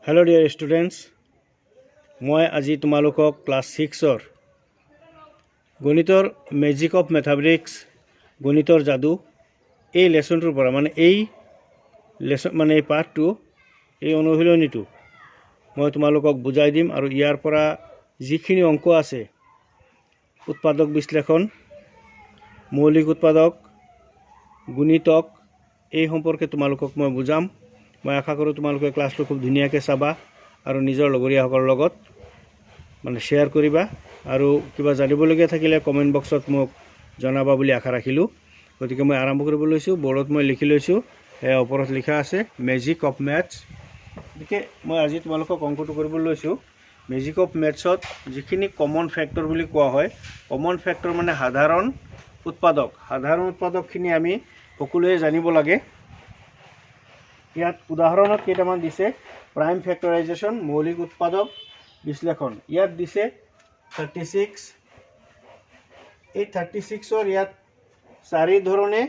Hello dear students, মই আজি তোমালোকক ক্লাস 6 গণিতৰ ম্যাজিক অফ ম্যাথমেটিক্স গণিতৰ জাদু এই লেসনটোৰ পৰা মানে এই লেসন মানে এই পাঠটো এই অনুশীলনীটো মই তোমালোকক বুজাই দিম আৰু ইয়াৰ পৰা যিখিনি অংক আছে উৎপাদক বিশ্লেষণ মৌলিক উৎপাদক গুণিতক এই সম্পৰ্কে তোমালোকক মই বুজাম মই আশা কৰোঁ তোমালোকে ক্লাছটো খুব ধুনীয়াকৈ চাবা আৰু নিজৰ লগৰীয়াসকলৰ লগত মানে শেয়াৰ কৰিবা আৰু কিবা জানিবলগীয়া থাকিলে কমেন্ট বক্সত মোক জনাবা বুলি আশা ৰাখিলোঁ গতিকে মই আৰম্ভ কৰিব লৈছোঁ বৰ্ডত মই লিখি লৈছোঁ এই ওপৰত লিখা আছে ম্যাজিক অফ ম্যাথছ গতিকে মই আজি তোমালোকক অংকটো কৰিব লৈছোঁ ম্যাজিক অফ ম্যাথছত যিখিনি কমন ফ্যাক্টৰ বুলি কোৱা হয় কমন ফ্যাক্টৰ মানে সাধাৰণ উৎপাদকখিনি আমি সকলোৱে জানিব লাগে ইয়াত উদাহৰণত কেইটামান দিছে প্ৰাইম ফ্যাক্টৰাইজেশ্যন মৌলিক উৎপাদক বিশ্লেষণ ইয়াত দিছে 36 এই 36 ইয়াত চাৰি ধৰণে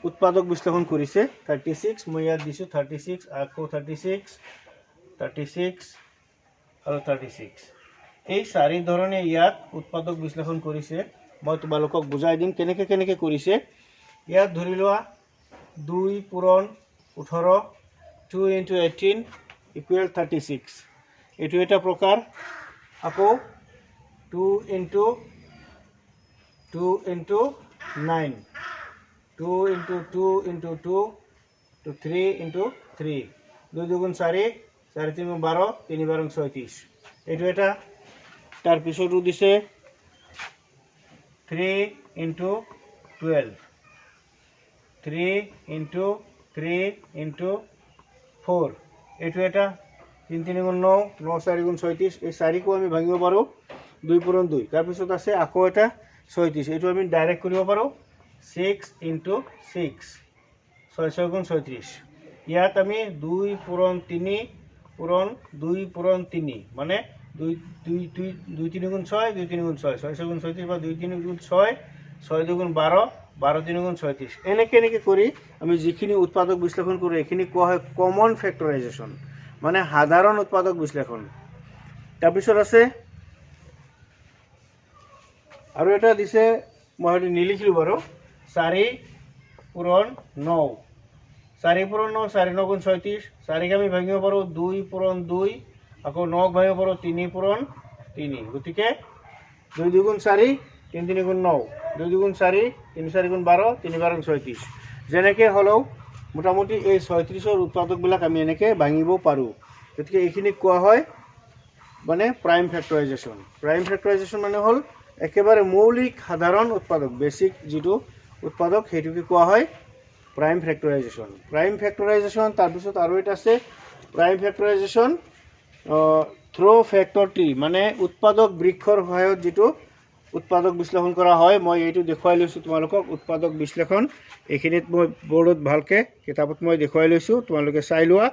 উৎপাদক বিশ্লেষণ কৰিছে 36 মই ইয়াত দিছো 36 আকৌ 36 আৰু 36 এই চাৰি ধৰণে ইয়াত উৎপাদক বিশ্লেষণ কৰিছে মই তোমালোকক বুজাই দিম কেনেকৈ কৰিছে ইয়াত ধৰি লোৱা 2 পূৰণ 18 2 into 18 equal 36 এটো এটা প্ৰকাৰ আকৌ 2 into 9 2 into 2 into 2 to 3 into 3 2 দুগুণ 4 4 3 12 3 বাৰং 36 এটো এটা তাৰ পিছতো দিছে 3 into 12 3 into 3 into 4 এটো এটা 3 3 গুণ 9 9 4 গুণ 36 এই 4 কো আমি ভাঙিব পাৰো 2 পূৰণ 2 তাৰ পিছত আছে আকৌ এটা 36 এটো আমি ডাইৰেক্ট কৰিব পাৰো 6 into 6 6 গুণ 36 ইয়াত আমি 2 পূৰণ 3 পূৰণ 2 পূৰণ 3 মানে 2 3 গুণ 6 2 3 গুণ 6 6 গুণ 36 বা 2 3 গুণ 6 6 2 গুণ 12 12 3 গুণ 36 এনেকে কৰি আমি যিখিনি উৎপাদক বিশ্লেষণ কৰো এখিনি কোৱা হয় কমন ফ্যাক্টৰাইজেশ্যন মানে সাধাৰণ উৎপাদক বিশ্লেষণ তাৰ পিছত আছে আৰু এটা দিছে মই নিলিখিলো বাৰু 4 পূৰণ 9 4 পূৰণ 9 4 9 গুণ 36 4 কে আমি ভাঙিব পাৰো 2 পূৰণ 2 আকৌ 9 ভাঙিব পাৰো 3 পূৰণ 3 গতিকে 2 2 গুণ 4 3 3 গুণ 9 2 2 গুণ 4 3 4 গুণ 12 3 বাৰং 36 যেনেকৈ হলো মোটামুটি এই 36 ৰ উৎপাদকবিলাক আমি এনেকৈ ভাঙিব পাৰো গতিকে এইখিনি কোৱা হয় মানে প্ৰাইম ফ্যাক্টৰাইজেশ্যন মানে হল একেবাৰে মৌলিক সাধাৰণ উৎপাদক বেসিক যেটো উৎপাদক হেতুকে কোৱা হয় প্ৰাইম ফ্যাক্টৰাইজেশ্যন তাৰ পিছত আৰু এটা আছে প্ৰাইম ফ্যাক্টৰাইজেশ্যন থ্ৰো ফ্যাক্টৰ ট্ৰি মানে উৎপাদক বৃক্ষৰ সহায়ত যেটো উৎপাদক বিশ্লেষণ কৰা হয় মই এইটো দেখুৱাই লৈছো তোমালোকক উৎপাদক বিশ্লেষণ এখিনিত মই বৰ্ডত ভালকে কিতাপত মই দেখুৱাই লৈছো তোমালোকে চাই লোৱা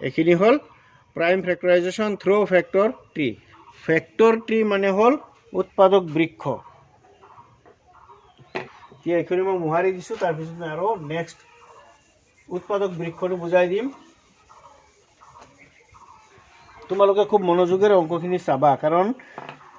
এখিনি হল প্ৰাইম ফ্যাক্টৰাইজেশ্যন থ্ৰো ফ্যাক্টৰ ট্ৰি মানে হল উৎপাদক বৃক্ষ কি এখিনি মই মুহাৰি দিছো তাৰ পিছত আৰু নেক্সট উৎপাদক বৃক্ষটো বুজাই দিম তোমালোকে খুব মনোযোগেৰে অংকখিনি চাবা কাৰণ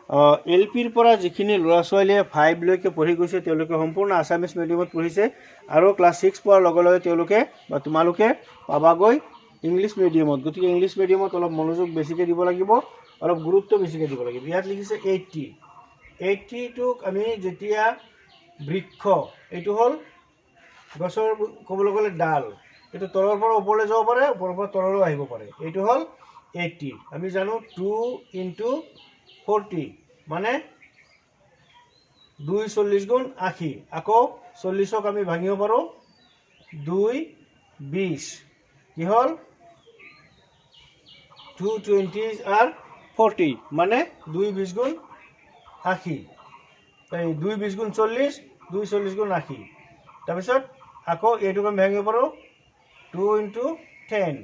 এলপিৰ পৰা যিখিনি লৰা ছোৱালীয়ে 5 লৈকে পঢ়ি গৈছে তেওঁলোকে সম্পূৰ্ণ আসামিজ মিডিয়ামত পঢ়িছে আৰু ক্লাস 6 পোৱাৰ লগে লগে তেওঁলোকে বা তোমালোকে পাবাগৈ ইংলিশ মিডিয়ামত গতিকে ইংলিশ মিডিয়ামত অলপ মনোযোগ বেছিকৈ দিব লাগিব অলপ গুৰুত্ব বেছিকৈ দিব লাগিব ইয়াত লিখিছে 80 টোক আমি যেতিয়া বৃক্ষ এটো হল গছৰ কবলৈ গলে ডাল এটো তলৰ পৰা ওপৰলৈ যাব পাৰে ওপৰৰ পৰা তললৈ আহিব পাৰে এটো হল 80 আমি জানো 2 into 40 মানে 2 40 গুণ 80 আকৌ 40ক আমি ভাঙিব পাৰো 2 20 কি হল 2 20s are 40 মানে 2 20 গুণ 80 তাই 2 20 গুণ 40 2 40 গুণ 80 তাৰ পিছত আকৌ এটোক আমি ভাঙিব পাৰো 2 into 10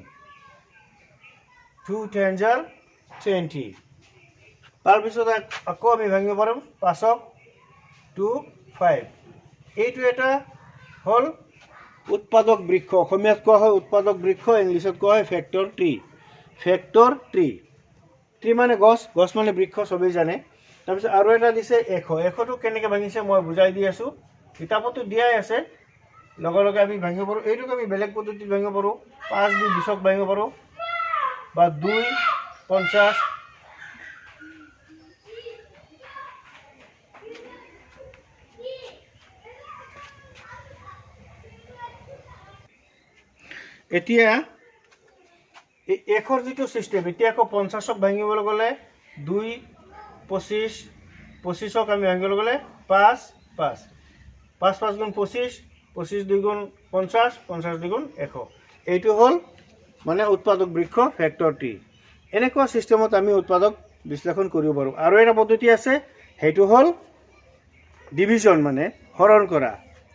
2 10s are 20 তাৰ পিছত আকৌ আমি ভাঙিব পাৰো 5ক 2 5 এইটো এটা হল উৎপাদক বৃক্ষ অসমীয়াত কোৱা হয় উৎপাদক বৃক্ষ ইংলিশত কোৱা হয় factor tree factor tree. Tree মানে গছ, গছ মানে বৃক্ষ, চবেই জানে। তাৰপিছত আৰু এটা দিছে এশ। এশটো কেনেকৈ ভাঙিছে মই বুজাই দি আছোঁ, কিতাপতো দিয়াই আছে, লগে লগে আমি ভাঙিব পাৰোঁ। এইটোক আমি বেলেগ পদ্ধতিত ভাঙিব পাৰোঁ, 5 দি 20ক ভাঙিব পাৰোঁ, বা 2 50। এতিয়া এই এশৰ যিটো ছিষ্টেম, এতিয়া আকৌ 50ক ভাঙিবলৈ গ'লে 2 25, 25ক আমি ভাঙিবলৈ গ'লে 5 5, 5 5 গুণ 25, 25 2 গুণ 50, 50 2 গুণ 100। এইটো হ'ল মানে উৎপাদক বৃক্ষ ফেক্টৰ ট্ৰি। এনেকুৱা ছিষ্টেমত আমি উৎপাদক বিশ্লেষণ কৰিব পাৰোঁ। আৰু এটা পদ্ধতি আছে, সেইটো হ'ল ডিভিজন, মানে হৰণ কৰা,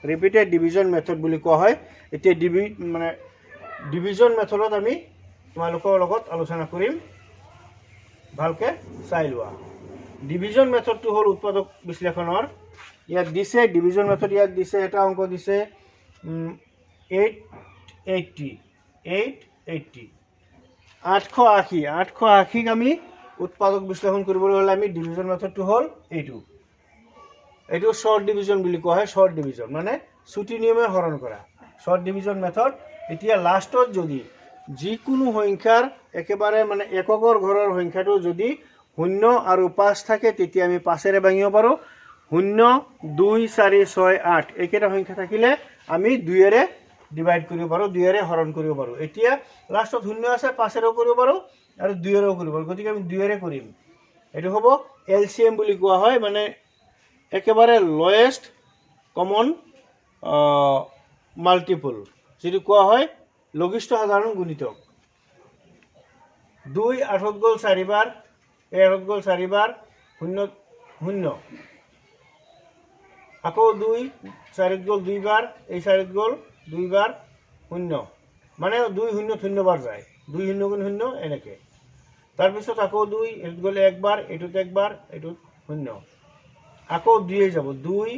ৰিপিটেড ডিভিজন মেথড বুলি কোৱা হয়। এতিয়া ডিভিজন মেথডত আমি তোমালোকৰ লগত আলোচনা কৰিম, ভালকৈ চাই লোৱা। ডিভিজন মেথডটো হ'ল উৎপাদক বিশ্লেষণৰ। ইয়াত দিছে ডিভিজন মেথড, ইয়াত দিছে এটা অংক দিছে 880, 880ক আমি উৎপাদক বিশ্লেষণ কৰিবলৈ হ'লে আমি ডিভিজন মেথডটো হ'ল এইটো শ্বৰ্ট ডিভিজন বুলি কোৱা হয়। শ্বৰ্ট ডিভিজন মানে চুটি নিয়মে হৰণ কৰা, শ্বৰ্ট ডিভিজন মেথড। এতিয়া লাষ্টত যদি যিকোনো সংখ্যাৰ একেবাৰে মানে এককৰ ঘৰৰ সংখ্যাটো যদি 0 আৰু 5 থাকে, তেতিয়া আমি 5ৰে ভাঙিব পাৰোঁ। 0 2 4 6 8 এইকেইটা সংখ্যা থাকিলে আমি 2ৰে ডিভাইড কৰিব পাৰোঁ, 2ৰে হৰণ কৰিব পাৰোঁ। এতিয়া লাষ্টত 0 আছে, 5ৰেও কৰিব পাৰোঁ আৰু 2ৰেও কৰিব পাৰোঁ, গতিকে আমি 2ৰে কৰিম। এইটো হ'ব LCM বুলি কোৱা হয়, মানে একেবাৰে লয়েষ্ট কমন মাল্টিপল, যিটো কোৱা হয় লঘিষ্ঠ সাধাৰণ গুণিতক। 2 8ত গ'ল 4 বাৰ, 8ত গ'ল 4 বাৰ, 0 0, আকৌ 2 4ত গ'ল 2 বাৰ, এই 4ত গ'ল 2 বাৰ, 0, মানে 2 0 0 বাৰ যায়, 2 0 গুণ 0 এনেকৈ। তাৰপিছত আকৌ 2 এইটোত গ'লে 1 বাৰ, এইটোত 1 বাৰ, এইটোত 0, আকৌ 2 যাব, 2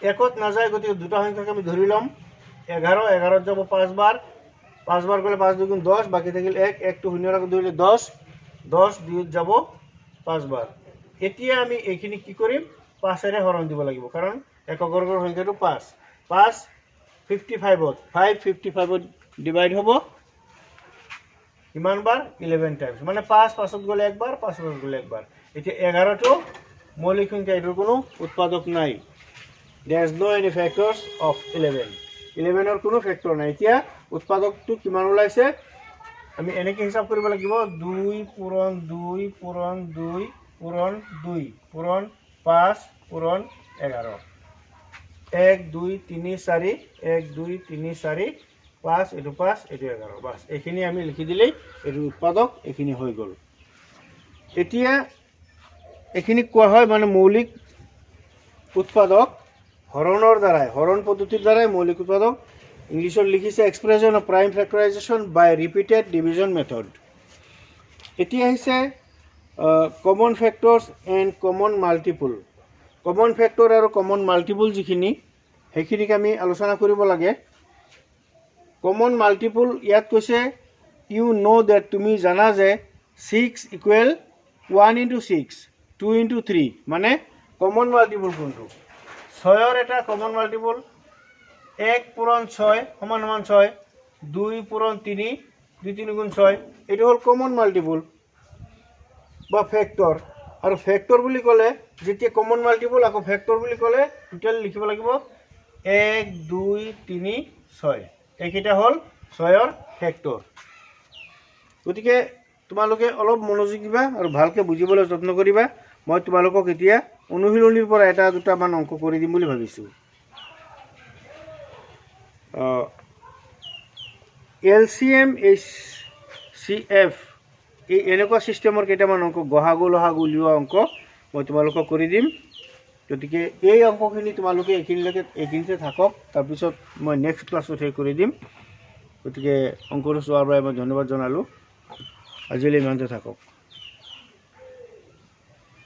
1ত নাযায়, গতিকে দুটা সংখ্যাক আমি ধৰি ল'ম। 11, 11ত যাব 5 বাৰ, 5 বাৰ গ'লে 5 2 গুণ 10, বাকী থাকিল 1, 1টো 0 লগত ধৰিলে 10, 10 2ত যাব 5 বাৰ। এতিয়া আমি এইখিনি কি কৰিম, 5ৰে হৰণ দিব লাগিব, কাৰণ একক বৰ্গৰ সংখ্যাটো 5। 5 55ত 5 55ত ডিভাইড হ'ব কিমান বাৰ, 11 টাইমছ, মানে 5 5ত গ'লে 1 বাৰ, 5 5ত গ'লে 1 বাৰ। এতিয়া 11টো মৌলিক সংখ্যা, এইটোৰ কোনো উৎপাদক নাই। There is no any factors of 11. 11ৰ কোনো ফেক্টৰ নাই। এতিয়া উৎপাদকটো কিমান ওলাইছে আমি এনেকৈ হিচাপ কৰিব লাগিব, 2 পূৰণ 2 পূৰণ 2 পূৰণ 2 পূৰণ 5 পূৰণ 11, 1 2 3 4, 1 2 3 4 5, এইটো 5 এইটো 11, বাছ এইখিনি আমি লিখি দিলেই এইটো উৎপাদক, এইখিনি হৈ গ'ল। এতিয়া এইখিনি কোৱা হয় মানে মৌলিক উৎপাদক হৰণৰ দ্বাৰাই, হৰণ পদ্ধতিৰ দ্বাৰাই মৌলিক উৎপাদক। ইংলিছত লিখিছে expression of prime factorisation by repeated division method. এতিয়া আহিছে common factors and common multiple. Common factor আৰু কমন মাল্টিপুল যিখিনি, সেইখিনিক আমি আলোচনা কৰিব লাগে। কমন মাল্টিপুল ইয়াত কৈছে ইউ ন' ডেট, তুমি জানা যে 6 ইকুৱেল 1 × 6, 2 × 3, মানে কমন মাল্টিপুল কোনটো? 6ৰ এটা কমন মাল্টিপুল 1 পূৰণ 6 সমান 6, 2 পূৰণ 3 2 3 গুণ 6, এইটো হ'ল কমন মাল্টিপুল বা ফেক্টৰ। আৰু ফেক্টৰ বুলি ক'লে যেতিয়া কমন মাল্টিপুল আকৌ ফেক্টৰ বুলি ক'লে টোটেল লিখিব লাগিব 1 2 3 6, এইকেইটা হ'ল 6ৰ ফেক্টৰ। গতিকে তোমালোকে অলপ মনোযোগ দিবা আৰু ভালকৈ বুজিবলৈ যত্ন কৰিবা। মই তোমালোকক এতিয়া অনুশীলনীৰ পৰা এটা দুটামান অংক কৰি দিম বুলি ভাবিছোঁ। LCM HCF এই এনেকুৱা ছিষ্টেমৰ কেইটামান অংক, গহাগু লহাগু উলিওৱা অংক মই তোমালোকক কৰি দিম। গতিকে এই অংকখিনি তোমালোকে এইখিনিতে থাকক, তাৰপিছত মই নেক্সট ক্লাছত সেই কৰি দিম। গতিকে অংকটো চোৱাৰ বাবে মই ধন্যবাদ জনালোঁ। আজিলৈ ইমানতে থাকক।